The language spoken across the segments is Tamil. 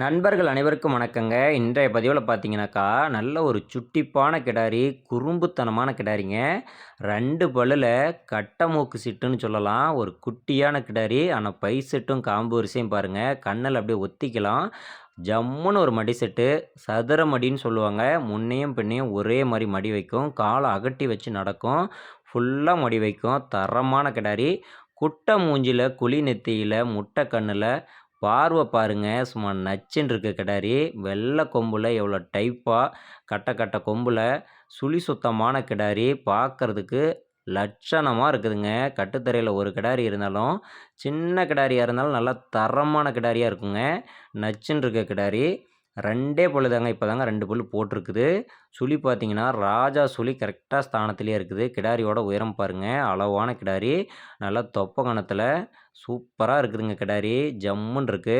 நண்பர்கள் அனைவருக்கும் வணக்கங்க. இன்றைய பதிவுல பார்த்தீங்கன்னாக்கா, நல்ல ஒரு சுட்டிப்பான கிடாரி, குறும்புத்தனமான கிடாரிங்க. 2 பல்லுல கட்ட மூக்கு சிட்டுன்னு சொல்லலாம். ஒரு குட்டியான கிடாரி. ஆனா பை செட்டும், காம்பு வரிசையும் பாருங்க. கண்ணுல அப்படியே ஒத்திக்கலாம். ஜம்முன்னு ஒரு மடி செட்டு. சதுர மடின்னு சொல்லுவாங்க. முன்னையும் பின்னையும் ஒரே மாரி மடி வைக்கும். கால அகட்டி வச்சு நடக்கும். ஃபுல்லா மடி வைக்கும். தரமான கிடாரி. குட்ட மூஞ்சில, குழி நெத்தியில, முட்டை கண்ணுல பார்வை பாருங்க. சும்மா நச்சுன்னு இருக்கு கிடாரி. வெள்ள கொம்புல எவ்வளோ டைப்பா, கட்ட கட்ட கொம்புல சுழி சுத்தமான கிடாரி. பார்க்கறதுக்கு லட்சணமா இருக்குதுங்க. கட்டுத்தரையில ஒரு கிடாரி இருந்தாலும், சின்ன கிடாரியா இருந்தாலும் நல்லா தரமான கிடாரியா இருக்குங்க. நச்சுன்னு இருக்க கிடாரி. 2டே பல்லு தாங்க. இப்ப தாங்க 2 பல்லு போட்டிருக்குது. சுழி பார்த்தீங்கன்னா, ராஜா சுழி கரெக்ட்டா ஸ்தானத்திலேயே இருக்குது. கிடாரியோட உயரம் பாருங்க. அளவான கிடாரி. நல்லா தொப்ப கனத்தில சூப்பரா இருக்குதுங்க கிடாரி. ஜம்முன்னு இருக்கு.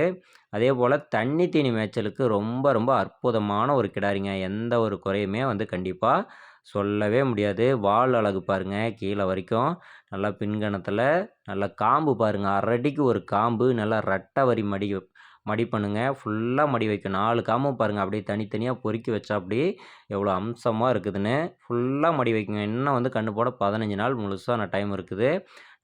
அதேபோல தண்ணி தீனி மேய்ச்சலுக்கு ரொம்ப ரொம்ப அற்புதமான ஒரு கிடாரிங்க. எந்த ஒரு குறையுமே கண்டிப்பா சொல்லவே முடியாது. வால் அழகு பாருங்க கீழ வரைக்கும். நல்லா பின்கணத்தில நல்லா காம்பு பாருங்க. 1/2 அடிக்கு ஒரு காம்பு. நல்லா ரெட்டை வரி மடிப்பணுங்க. ஃபுல்லா மடி வைக்கும். 4 காம்பும் பாருங்க அப்படியே தனித்தனியா பொறுக்கி வச்சாப்படி எவ்வளோ அம்சமா இருக்குதுன்னு. ஃபுல்லா மடி வைக்குங்க. இன்னும் கண்ணு போட 15 நாள் முழுசா டைம் இருக்குது.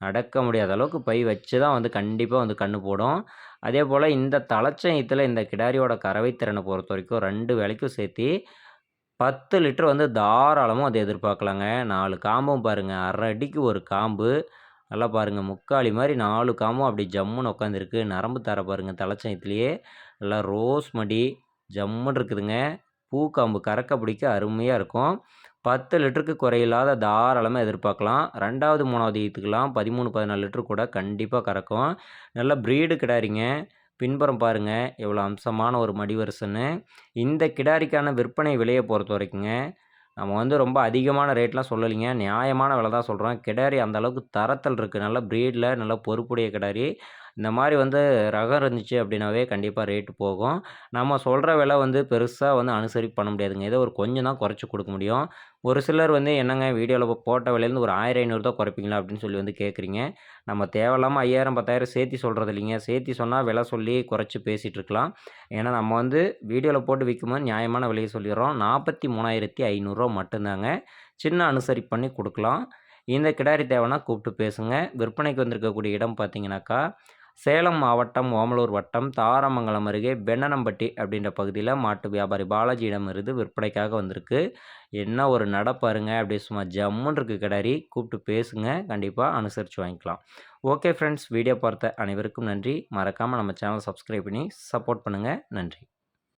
நடக்க முடியாத அளவுக்கு பை வச்சு தான் கண்டிப்பா கண்ணு போடும். அதேபோல இந்த தலச்சயத்துல இந்த கிடாரியோட கறவை திறனை பொறுத்தவரைக்கும் 2 வேளைக்கும் சேர்த்தி 10 லிட்டர் தாராளமா எதிர்பார்க்கலாங்க. 4 காம்பும் பாருங்க. 1/2 அடிக்கு ஒரு காம்பு. நல்லா பாருங்க முக்காலி மாரி 4 காம்பும் அப்படி ஜம்முன்னு உட்காந்துருக்கு. நரம்பு தார பாருங்க தலச்சயத்திலேயே. நல்லா ரோஸ் மடி ஜம்முன்னு இருக்குதுங்க. பூக்காம்பு கறக்க பிடிக்க அருமையா இருக்கும். 10 லிட்டருக்கு குறையில்லாத தாராளமா எதிர்பார்க்கலாம். 2வது, 3வது ஈத்துக்கலாம் 13, 14 லிட்டர் கூட கண்டிப்பா கறக்கும். நல்ல ப்ரீடு கிடாரிங்க. பின்புறம் பாருங்க எவ்வளோ அம்சமான ஒரு மடிவரிசைன்னு. இந்த கிடாரிக்கான விற்பனை விலைய பொறுத்தவரைக்குங்க, நம்ம ரொம்ப அதிகமான ரேட்லாம் சொல்லலைங்க. நியாயமான விலை தான் சொல்றோம். கிடாரி அந்த அளவுக்கு தரத்தில் இருக்கு. நல்ல ப்ரீட்ல நல்ல பொறுப்புடைய கிடாரி. இந்த மாரி ரகம் இருந்துச்சு அப்படின்னாவே கண்டிப்பா ரேட் போகும். நம்ம சொல்ற விலை பெருசா அனுசரிப்பு பண்ண முடியாதுங்க. ஏதோ ஒரு கொஞ்சம் தான் குறைச்சு குடுக்க முடியும். ஒரு சிலர் என்னங்க வீடியோல போட்ட விலையிலேருந்து ஒரு 1000, 500 தான் குறைப்பீங்களா? அப்படின்னு சொல்லி கேட்குறீங்க. நம்ம தேவையில்லாம 5000, 10,000 சேர்த்தி சொல்றது இல்லைங்க. சேர்த்தி சொன்னா விலை சொல்லி குறைச்சு பேசிட்டு இருக்கலாம். ஏன்னா நம்ம வீடியோல போட்டு விக்கும்போது நியாயமான விலைய சொல்லிர்றோம். ரூ. 43,500 மட்டும்தாங்க. சின்ன அனுசரிப்பு பண்ணி குடுக்கலாம். இந்த கிடாரி தேவைன்னா கூப்பிட்டு பேசுங்க. விற்பனைக்கு வந்திருக்கக்கூடிய இடம் பார்த்தீங்கன்னாக்கா, சேலம் மாவட்டம், ஓமலூர் வட்டம், தாராமங்கலம் அருகே பென்னனம்பட்டி அப்படின்ற பகுதியில மாட்டு வியாபாரி பாலாஜியிடமிருந்து விற்பனைக்காக வந்திருக்கு. என்ன ஒரு நட பாருங்க. அப்படியே சும்மா ஜம்முன்னு இருக்கு கிடாரி. கூப்பிட்டு பேசுங்க. கண்டிப்பா அனுசரிச்சு வாங்கிக்கலாம். ஓகே ஃப்ரெண்ட்ஸ், வீடியோ பார்த்த அனைவருக்கும் நன்றி. மறக்காம நம்ம சேனல் சப்ஸ்கிரைப் பண்ணி சப்போர்ட் பண்ணுங்க. நன்றி.